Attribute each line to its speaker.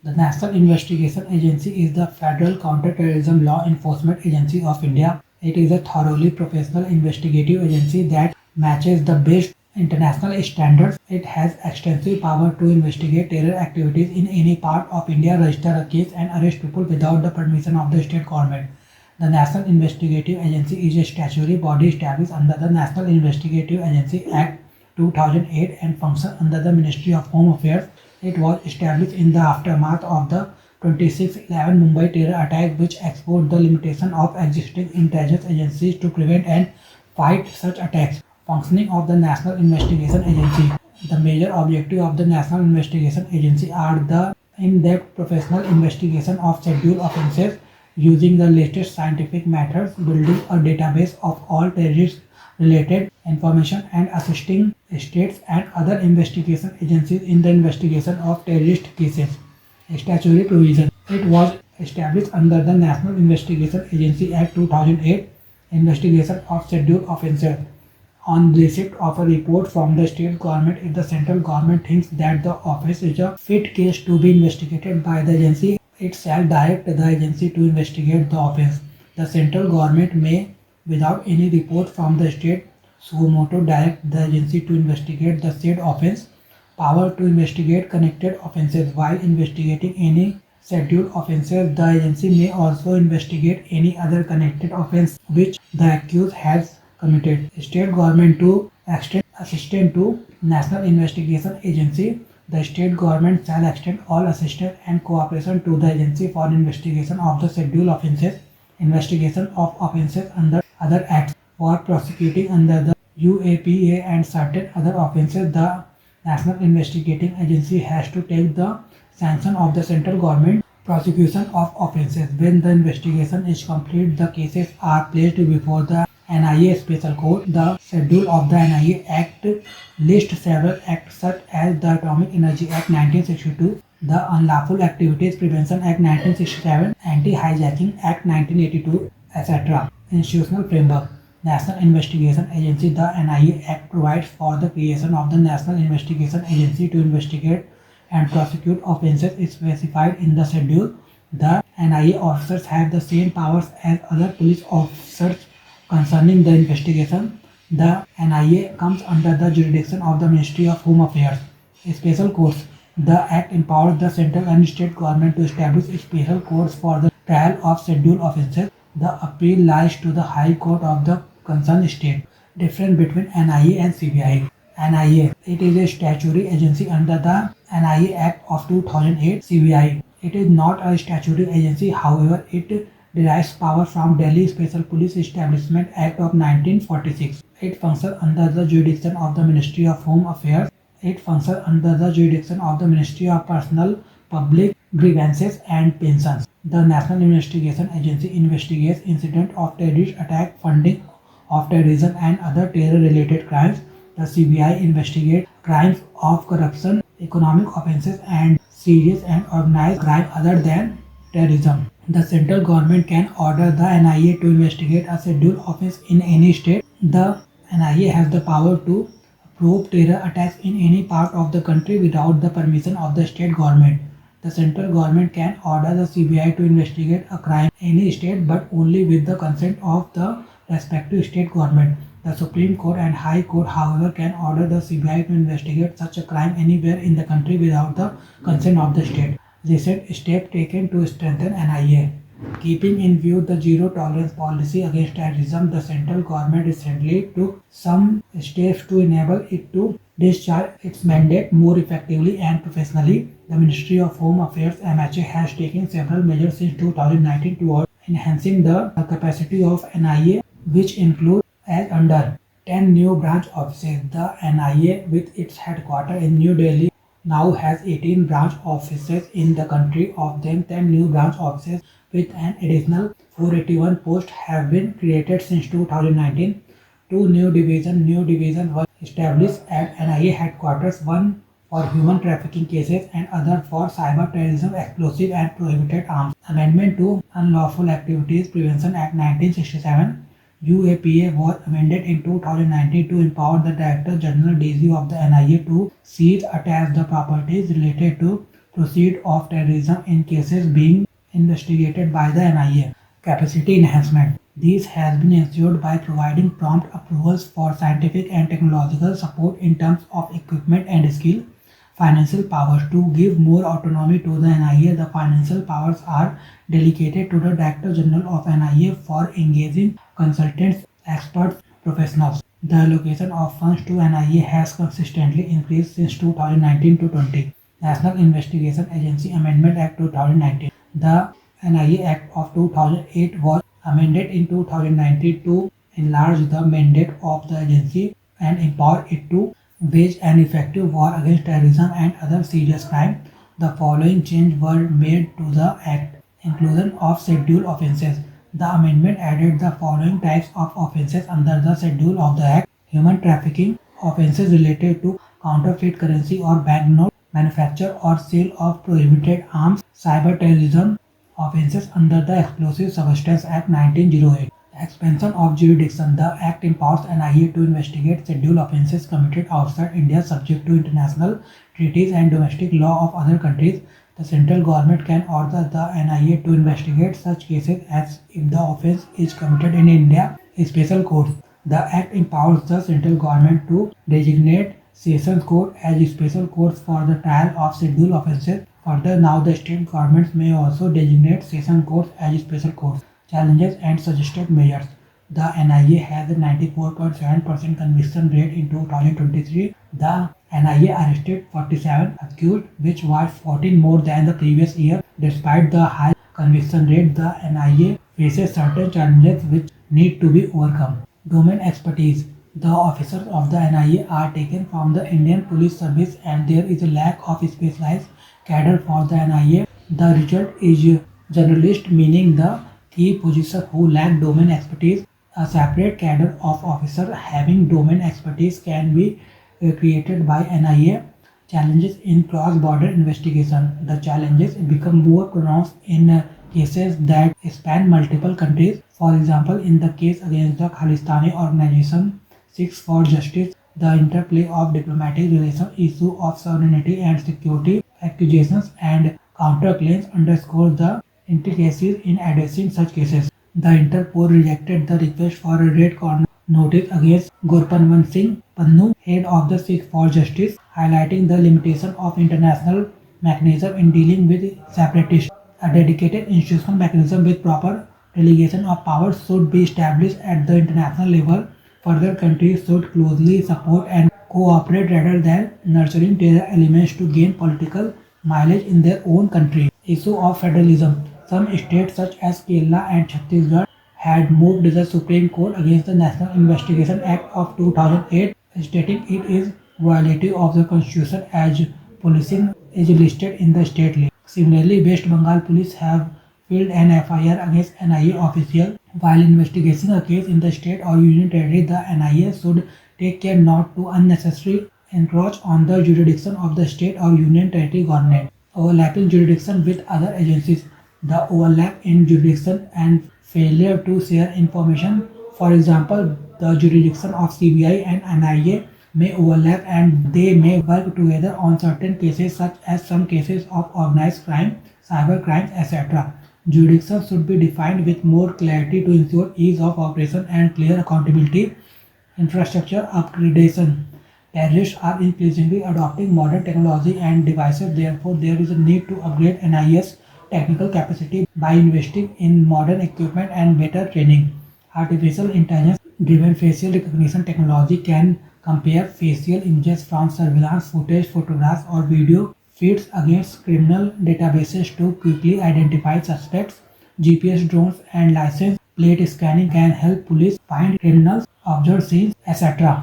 Speaker 1: The National Investigation Agency is the federal counter-terrorism law enforcement agency of India. It is a thoroughly professional investigative agency that matches the best international standards. It has extensive power to investigate terror activities in any part of India, register a case and arrest people without the permission of the state government. The National Investigative Agency is a statutory body established under the National Investigative Agency Act 2008 and functions under the Ministry of Home Affairs. It was established in the aftermath of the 26/11 Mumbai terror attack, which exposed the limitation of existing intelligence agencies to prevent and fight such attacks. Functioning of the National Investigation Agency. The major objective of the National Investigation Agency are the in-depth professional investigation of scheduled offences using the latest scientific methods, building a database of all terrorist-related information, and assisting states and other investigation agencies in the investigation of terrorist cases. Statutory provision. It was established under the National Investigation Agency Act 2008, investigation of scheduled offences. On receipt of a report from the state government, if the central government thinks that the offence is a fit case to be investigated by the agency, it shall direct the agency to investigate the offence. The central government may, without any report from the state, suo motu direct the agency to investigate the said offence. Power to investigate connected offences. While investigating any scheduled offences, the agency may also investigate any other connected offence which the accused has committed. State government to extend assistance to National Investigation Agency. The state government shall extend all assistance and cooperation to the agency for investigation of the scheduled offences, investigation of offences under other acts, for prosecuting under the UAPA and certain other offences. The National Investigating Agency has to take the sanction of the central government. Prosecution of offences. When the investigation is complete, the cases are placed before the NIA Special Court. The schedule of the NIA Act lists several acts such as the Atomic Energy Act 1962, the Unlawful Activities Prevention Act 1967, Anti-Hijacking Act 1982, etc. Institutional framework. National Investigation Agency. The NIA Act provides for the creation of the National Investigation Agency to investigate and prosecute offences specified in the schedule. The NIA officers have the same powers as other police officers concerning the investigation. The NIA comes under the jurisdiction of the Ministry of Home Affairs. Special courts. The Act empowers the central and state government to establish special courts for the trial of scheduled offences. The appeal lies to the High Court of the concerned state. Difference between NIA and CBI. NIA. It is a statutory agency under the NIA Act of 2008. CBI. It is not a statutory agency, however, it derives power from Delhi Special Police Establishment Act of 1946. It functions under the jurisdiction of the Ministry of Home Affairs. It functions under the jurisdiction of the Ministry of Personal, Public Grievances and Pensions. The National Investigation Agency investigates incidents of terrorist attack, funding of terrorism and other terror-related crimes. The CBI investigates crimes of corruption, economic offences and serious and organized crime other than terrorism. The central government can order the NIA to investigate a scheduled offence in any state. The NIA has the power to probe terror attacks in any part of the country without the permission of the state government. The central government can order the CBI to investigate a crime in any state but only with the consent of the respective state government. The Supreme Court and High Court, however, can order the CBI to investigate such a crime anywhere in the country without the consent of the state. Recent step taken to strengthen NIA. Keeping in view the zero tolerance policy against terrorism, the central government recently took some steps to enable it to discharge its mandate more effectively and professionally. The Ministry of Home Affairs (MHA) has taken several measures since 2019 towards enhancing the capacity of NIA, which include as under 10 new branch offices. The NIA, with its headquarters in New Delhi, now has 18 branch offices in the country. Of them, 10 new branch offices with an additional 481 posts have been created since 2019. Two new divisions were established at NIA headquarters, one for human trafficking cases and other for cyber terrorism, explosive and prohibited arms. Amendment to Unlawful Activities Prevention Act 1967 UAPA was amended in 2019 to empower the Director General (DG) of the NIA to seize, attach the properties related to proceeds of terrorism in cases being investigated by the NIA. Capacity enhancement. This has been ensured by providing prompt approvals for scientific and technological support in terms of equipment and skill. Financial powers. To give more autonomy to the NIA, the financial powers are delegated to the Director General of NIA for engaging consultants, experts, professionals. The allocation of funds to NIA has consistently increased since 2019 to 20. National Investigation Agency Amendment Act 2019. The NIA Act of 2008 was amended in 2019 to enlarge the mandate of the agency and empower it to wage an effective war against terrorism and other serious crime. The following changes were made to the Act. Inclusion of schedule offences. The amendment added the following types of offences under the schedule of the Act: human trafficking, offences related to counterfeit currency or banknote, manufacture or sale of prohibited arms, cyber terrorism, offences under the Explosive Substance Act 1908. Expansion of jurisdiction. The Act empowers NIA to investigate scheduled offences committed outside India subject to international treaties and domestic law of other countries. The central government can order the NIA to investigate such cases as if the offence is committed in India. Special courts. The Act empowers the central government to designate sessions court as special courts for the trial of scheduled offences. Further, now the state governments may also designate session courts as special courts. Challenges and suggested measures. The NIA has a 94.7% conviction rate in 2023. The NIA arrested 47 accused, which was 14 more than the previous year. Despite the high conviction rate, the NIA faces certain challenges which need to be overcome. Domain expertise. The officers of the NIA are taken from the Indian Police Service and there is a lack of specialized cadre for the NIA. The result is generalist, meaning the key positions who lack domain expertise. A separate cadre of officers having domain expertise can be created by NIA. Challenges in cross-border investigation. The challenges become more pronounced in cases that span multiple countries. For example, in the case against the Khalistani organization Sikhs for Justice, the interplay of diplomatic relations, issue of sovereignty and security, accusations and counterclaims underscore the intricacies in addressing such cases. The Interpol rejected the request for a red corner notice against Gurpranwant Singh Pannu, head of the Sikhs for Justice, highlighting the limitation of international mechanism in dealing with separatists. A dedicated institutional mechanism with proper delegation of powers should be established at the international level. Further, countries should closely support and cooperate rather than nurturing terror elements to gain political mileage in their own country. Issue of federalism. Some states such as Kerala and Chhattisgarh had moved the Supreme Court against the National Investigation Act of 2008, stating it is violative of the constitution as policing is listed in the state list. Similarly, West Bengal police have filed an FIR against NIA official. While investigating a case in the state or union territory, the NIA should take care not to unnecessarily encroach on the jurisdiction of the state or union territory government. Overlapping jurisdiction with other agencies. The overlap in jurisdiction and failure to share information. For example, the jurisdiction of CBI and NIA may overlap and they may work together on certain cases such as some cases of organized crime, cyber crimes, etc. Jurisdiction should be defined with more clarity to ensure ease of operation and clear accountability. Infrastructure upgradation. Terrorists are increasingly adopting modern technology and devices, therefore there is a need to upgrade NIA's technical capacity by investing in modern equipment and better training. Artificial intelligence driven facial recognition technology can compare facial images from surveillance footage, photographs or video feeds against criminal databases to quickly identify suspects. GPS drones and license plate scanning can help police find criminals, observe scenes, etc.